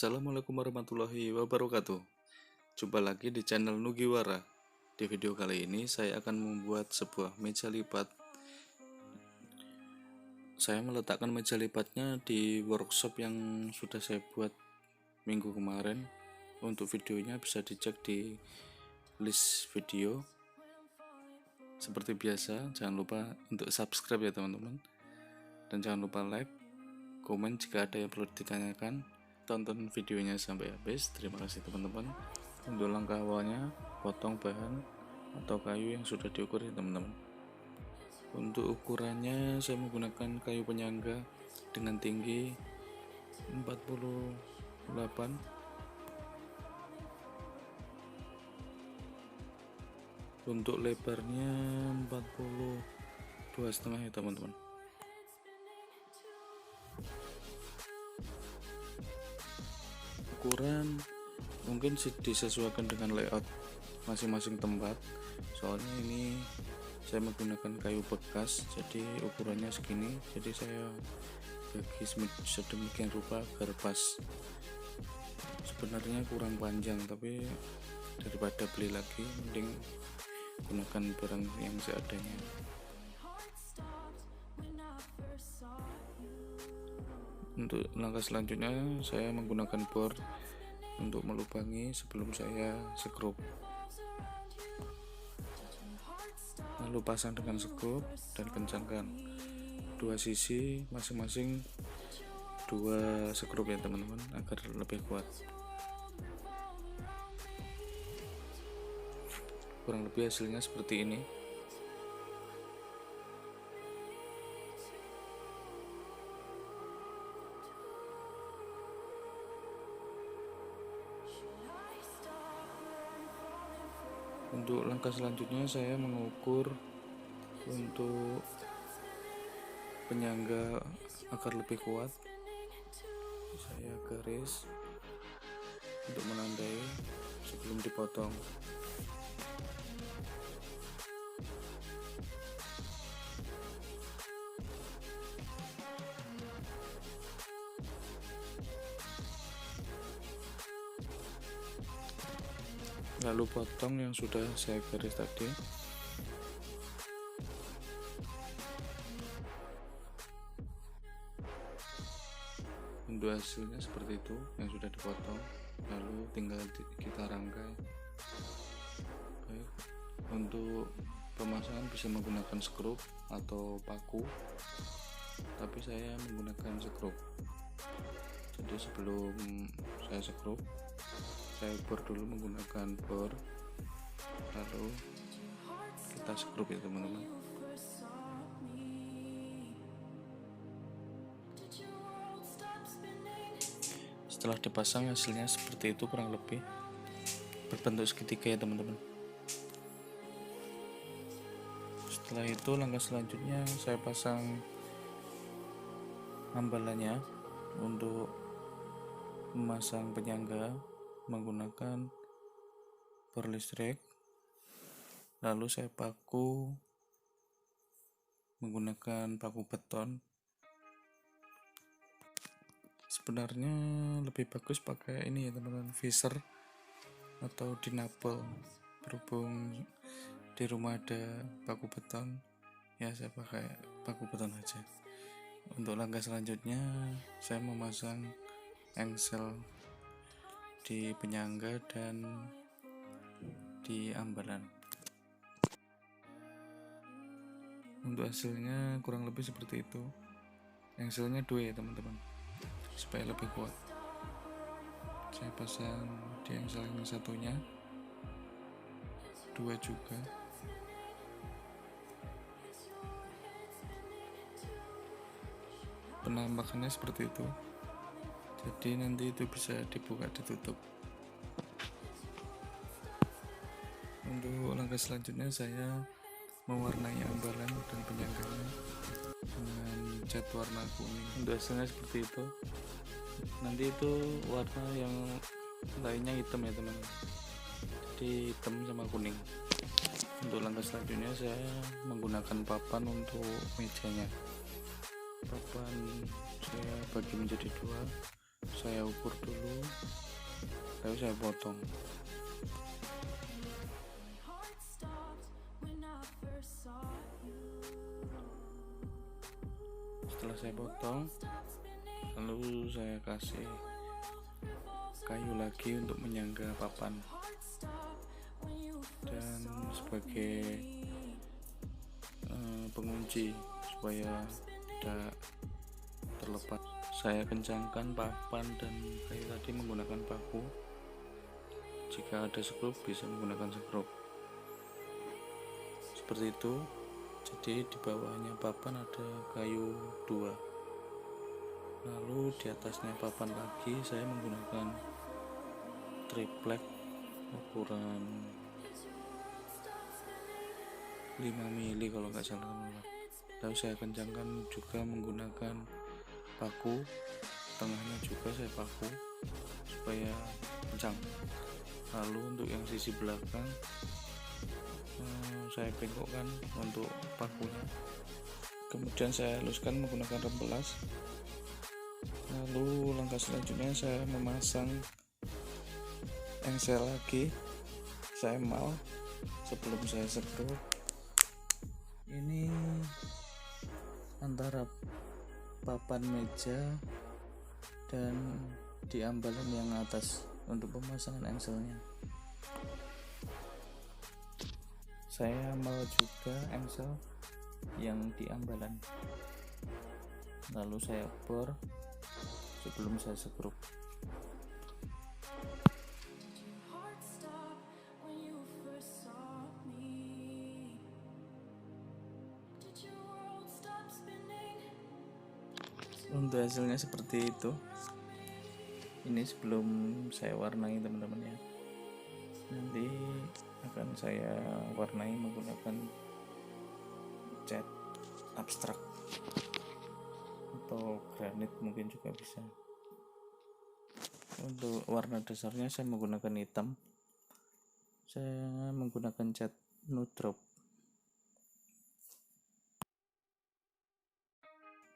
Assalamualaikum warahmatullahi wabarakatuh. Jumpa lagi di channel Nugiwara. Di video kali ini saya akan membuat sebuah meja lipat. Saya meletakkan meja lipatnya di workshop yang sudah saya buat minggu kemarin. Untuk videonya bisa dicek di list video. Seperti biasa, jangan lupa untuk subscribe ya teman-teman. Dan jangan lupa like, komen jika ada yang perlu ditanyakan. Tonton videonya sampai habis. Terima kasih teman-teman. Untuk langkah awalnya, potong bahan atau kayu yang sudah diukur ya teman-teman. Untuk ukurannya saya menggunakan kayu penyangga dengan tinggi 48. Untuk lebarnya 42,5 ya teman-teman. Ukuran mungkin disesuaikan dengan layout masing-masing tempat, soalnya ini saya menggunakan kayu bekas, jadi ukurannya segini, jadi saya bagi sedemikian rupa agar pas. Sebenarnya kurang panjang, tapi daripada beli lagi mending gunakan barang yang seadanya. Untuk langkah selanjutnya saya menggunakan bor untuk melubangi sebelum saya sekrup, lalu pasang dengan sekrup dan kencangkan dua sisi masing-masing 2 sekrup ya teman-teman, agar lebih kuat. Kurang lebih hasilnya seperti ini. Untuk langkah selanjutnya saya mengukur untuk penyangga agar lebih kuat. Saya garis untuk menandai sebelum dipotong. Lalu potong yang sudah saya garis tadi. Untuk hasilnya seperti itu yang sudah dipotong, lalu tinggal kita rangkai. Baik. Untuk pemasangan bisa menggunakan skrup atau paku, tapi saya menggunakan skrup. Jadi sebelum saya skrup, saya bor dulu menggunakan bor, lalu kita skrup ya teman-teman. Setelah dipasang hasilnya seperti itu, kurang lebih berbentuk segitiga ya teman-teman. Setelah itu langkah selanjutnya saya pasang ambalannya. Untuk memasang penyangga menggunakan bor listrik, lalu saya paku menggunakan paku beton. Sebenarnya lebih bagus pakai ini ya teman-teman, Fisher atau Dinapel. Berhubung di rumah ada paku beton, ya saya pakai paku beton aja. Untuk langkah selanjutnya saya memasang engsel di penyangga dan di ambalan. Untuk hasilnya kurang lebih seperti itu. Engselnya 2 ya teman-teman, supaya lebih kuat. Saya pasang di engsel yang satunya, 2 juga. Penampakannya seperti itu, jadi nanti itu bisa dibuka ditutup. Untuk langkah selanjutnya saya mewarnai ambalan dan penyangganya dengan cat warna kuning. Untuk hasilnya seperti itu. Nanti itu warna yang lainnya hitam ya teman-teman, jadi hitam sama kuning. Untuk langkah selanjutnya saya menggunakan papan untuk mejanya. Papan saya bagi menjadi 2, saya ukur dulu, lalu saya potong. Setelah saya potong, lalu saya kasih kayu lagi untuk menyangga papan, dan sebagai pengunci supaya tidak terlepas, saya kencangkan papan dan kayu tadi menggunakan paku. Jika ada skrup bisa menggunakan skrup seperti itu. Jadi di bawahnya papan ada kayu 2, lalu di atasnya papan lagi saya menggunakan triplek ukuran 5 mili kalau nggak salah. Lalu saya kencangkan juga menggunakan paku, tengahnya juga saya paku supaya kencang. Lalu untuk yang sisi belakang saya bengkokkan untuk pakunya, kemudian saya haluskan menggunakan rempelas. Lalu langkah selanjutnya saya memasang engsel lagi, saya mal sebelum saya skrup. Ini antara papan meja dan di ambalan yang atas untuk pemasangan engselnya. Saya mau juga engsel yang di ambalan, lalu saya bor sebelum saya skrup. Untuk hasilnya seperti itu. Ini sebelum saya warnai teman-teman ya. Nanti akan saya warnai menggunakan cat abstrak atau granit mungkin juga bisa. Untuk warna dasarnya saya menggunakan hitam. Saya menggunakan cat nude drop.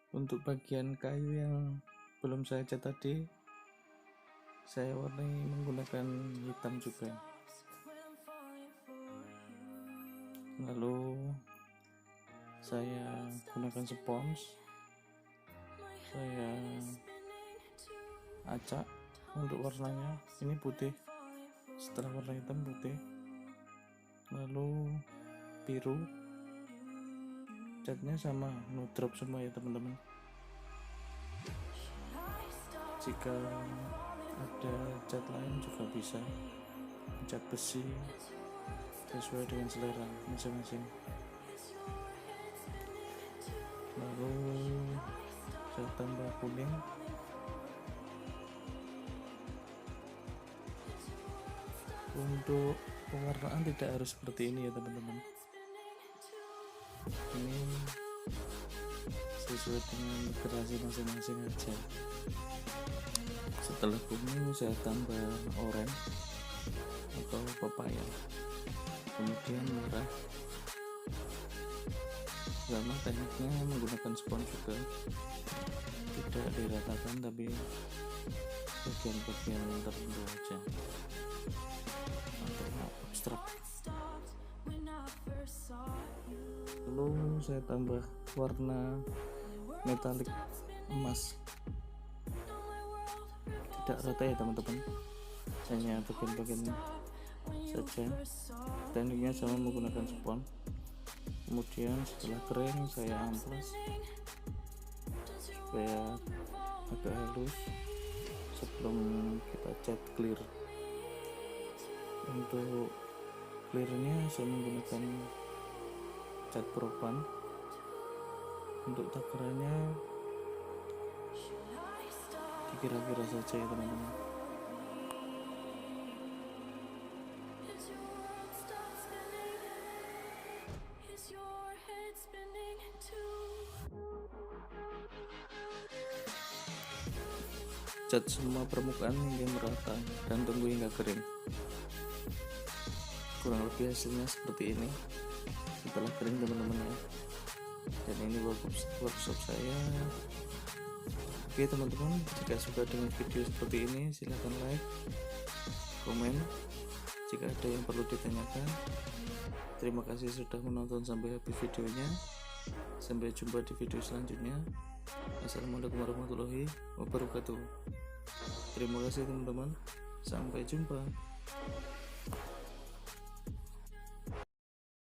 Untuk bagian kayu yang belum saya cat tadi, saya warnai menggunakan hitam juga. Lalu saya gunakan spons, saya acak untuk warnanya. Ini putih, setelah warna hitam putih, lalu biru. Catnya sama nude drop semua ya teman-teman. Jika ada cat lain juga bisa, cat besi sesuai dengan selera masing-masing. Lalu saya tambah kuning. Untuk pewarnaan tidak harus seperti ini ya teman-teman. Ini sesuai dengan kreasi masing-masing aja. Setelah kuning saya tambah oranye atau pepaya, kemudian merah. Sama tekniknya menggunakan spons juga, tidak diratakan tapi bagian-bagian tertentu aja atau abstrak. Lalu saya tambah warna metalik emas, tidak rata ya teman-teman, hanya bagian-bagian saja. Tekniknya sama menggunakan spons. Kemudian setelah kering saya amplas supaya agak halus sebelum kita cat clear. Untuk clearnya saya menggunakan cat propan. Untuk takarannya dikira-kira saja ya teman-teman. Cat semua permukaan hingga merata dan tunggu hingga kering. Kurang lebih hasilnya seperti ini setelah kering teman-teman ya. Dan ini workshop saya Oke teman-teman, jika suka dengan video seperti ini silahkan like, komen jika ada yang perlu ditanyakan. Terima kasih sudah menonton sampai habis videonya. Sampai jumpa di video selanjutnya. Assalamualaikum warahmatullahi wabarakatuh. Terima kasih teman-teman, sampai jumpa.